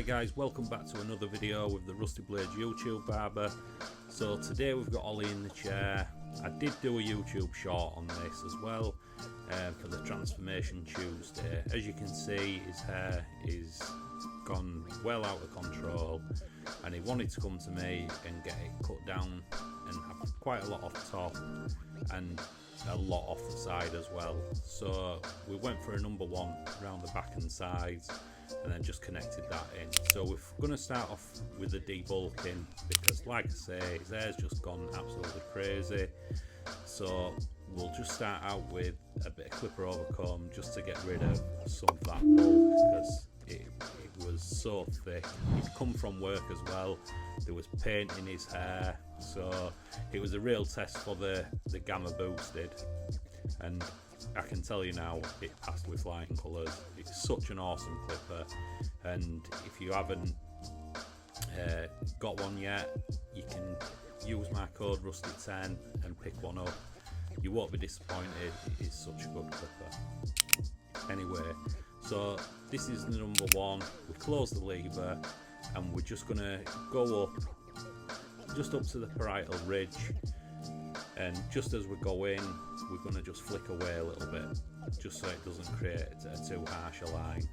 guys, welcome back to another video with the Rusty Blades YouTube Barber. So today we've got Ollie in the chair. I did do a YouTube short on this as well for the Transformation Tuesday. As you can see, his hair is gone well out of control and he wanted to come to me and get it cut down and have quite a lot off top and a lot off the side as well. So we went for a number one around the back and sides and then just connected that in. So we're going to start off with the debulking because, like I say, his hair's just gone absolutely crazy. So we'll just start out with a bit of clipper over comb just to get rid of some of that bulk because it was so thick. He'd come from work as well, there was paint in his hair, so it was a real test for the gamma boosted, and I can tell you now it passed with flying colours. It's such an awesome clipper, and if you haven't got one yet, you can use my code Rusty10 and pick one up. You won't be disappointed, it is such a good clipper. Anyway, so this is the number one. We close the lever and we're just going to go up just up to the parietal ridge, and just as we go in we're going to just flick away a little bit just so it doesn't create a too harsh a line.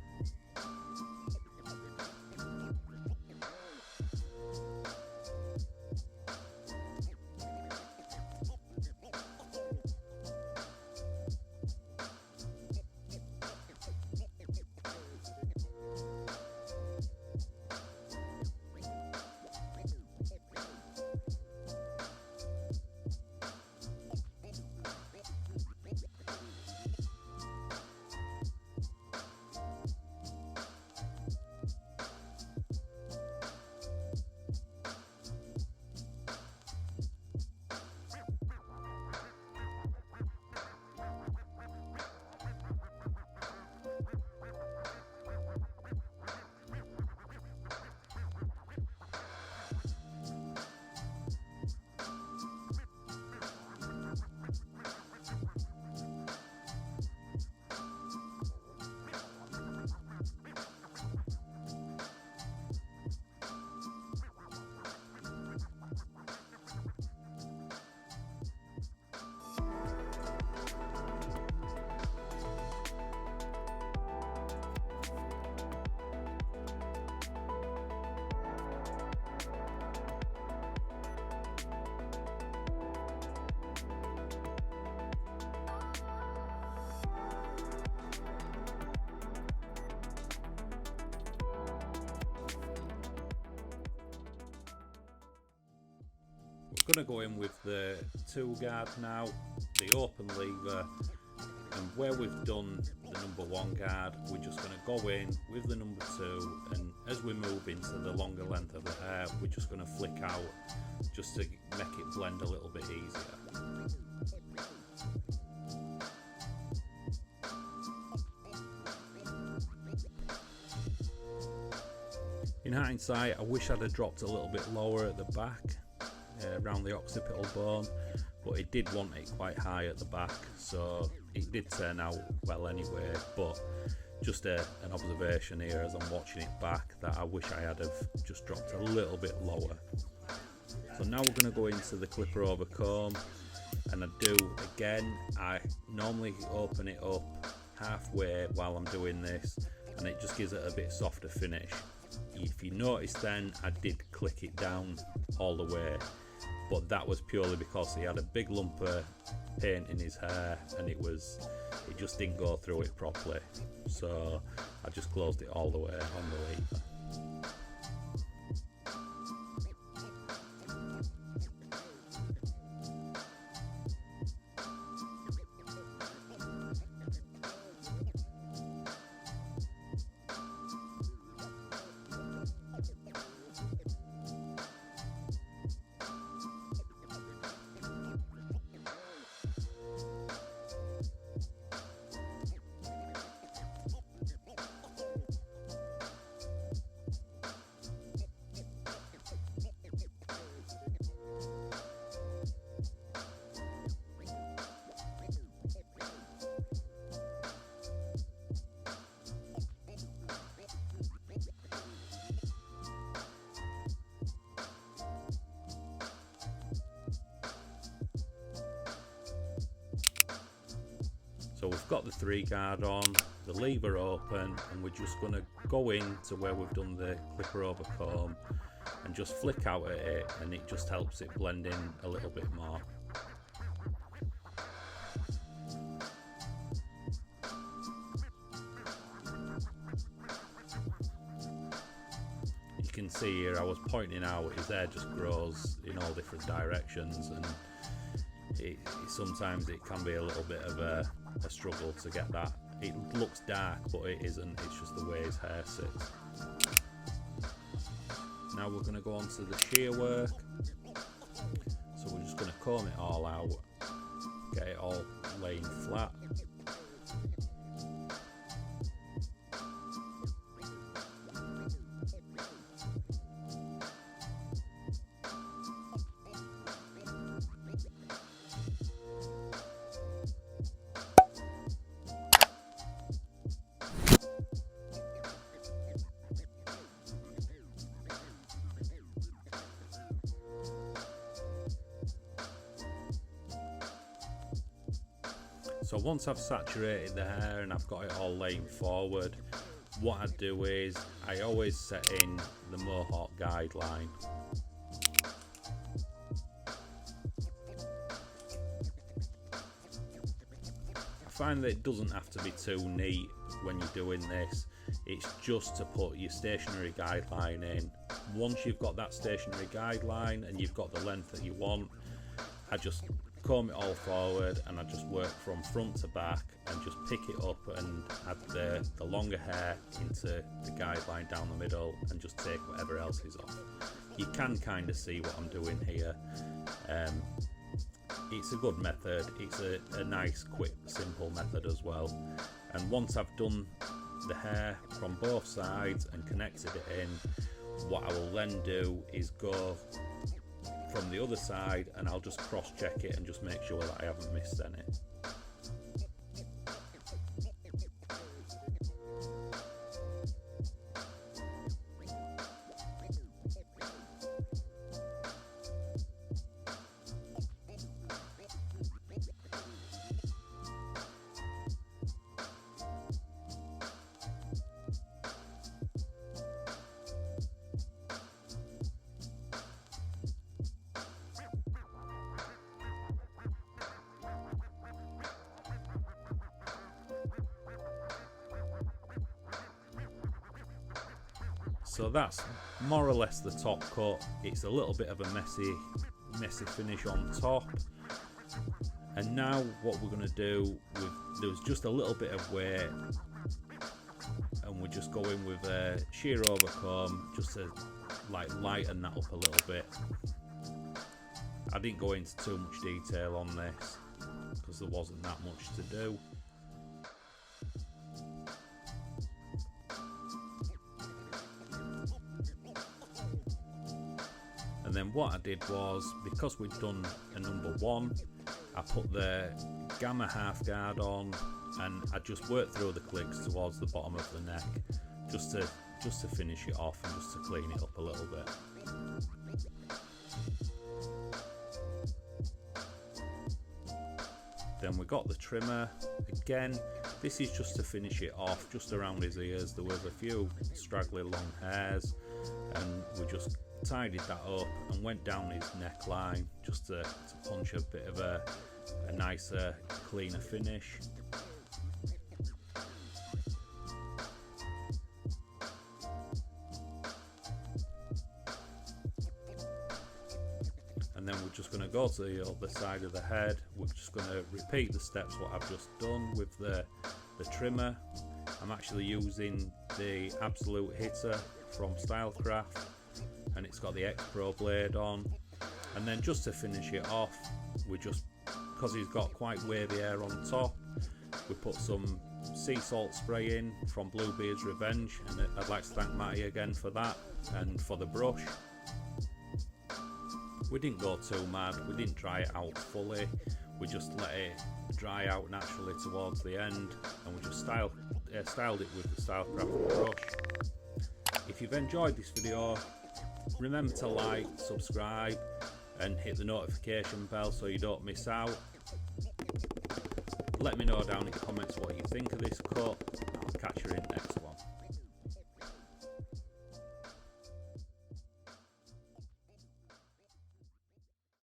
We're going to go in with the tool guard now, the open lever, and where we've done the number one guard, we're just going to go in with the number two, and as we move into the longer length of the hair, we're just going to flick out just to make it blend a little bit easier. In hindsight, I wish I'd have dropped a little bit lower at the back, around the occipital bone, but it did want it quite high at the back, so it did turn out well anyway. But just an observation here as I'm watching it back, that I wish I had have just dropped a little bit lower. So now we're going to go into the clipper over comb, and I normally open it up halfway while I'm doing this, and it just gives it a bit softer finish. If you notice, then I did click it down all the way, but that was purely because he had a big lump of paint in his hair and it just didn't go through it properly, so I just closed it all the way on the lever. got the 3 guard on, the lever open, and we're just going to go in to where we've done the clipper over comb and just flick out at it, and it just helps it blend in a little bit more. You can see here I was pointing out his hair just grows in all different directions, and sometimes it can be a little bit of a struggle to get that. It looks dark, but it isn't, it's just the way his hair sits. Now we're going to go on to the shear work. So we're just going to comb it all out, get it all laying flat. So once I've saturated the hair and I've got it all laying forward, what I do is I always set in the Mohawk guideline. I find that it doesn't have to be too neat when you're doing this. It's just to put your stationary guideline in. Once you've got that stationary guideline and you've got the length that you want, I just comb it all forward and I just work from front to back and just pick it up and add the longer hair into the guideline down the middle and just take whatever else is off. You can kind of see what I'm doing here. It's a good method, it's a nice, quick, simple method as well. And once I've done the hair from both sides and connected it in, what I will then do is go from the other side and I'll just cross check it and just make sure that I haven't missed any. So that's more or less the top cut. It's a little bit of a messy finish on top. And now what we're going to do, there's just a little bit of weight, and we're just going with a shear over comb just to like lighten that up a little bit. I didn't go into too much detail on this because there wasn't that much to do. And then what I did was, because we'd done a number 1, I put the gamma half guard on and I just worked through the clicks towards the bottom of the neck just to finish it off and just to clean it up a little bit. Then we got the trimmer. Again, this is just to finish it off just around his ears. There was a few straggly long hairs and we just tidied that up and went down his neckline just to punch a bit of a nicer, cleaner finish. And then we're just going to go to the other side of the head. We're just going to repeat the steps what I've just done with the trimmer. I'm actually using the Absolute Hitter from Stylecraft, and it's got the X Pro blade on. And then just to finish it off, we just, because he's got quite wavy hair on top, we put some sea salt spray in from Bluebeard's Revenge, and I'd like to thank Matty again for that and for the brush. We didn't go too mad, we didn't dry it out fully, we just let it dry out naturally towards the end, and we just styled it with the Stylecraft brush. If you've enjoyed this video, remember to like, subscribe and hit the notification bell so you don't miss out. Let me know down in the comments what you think of this cut.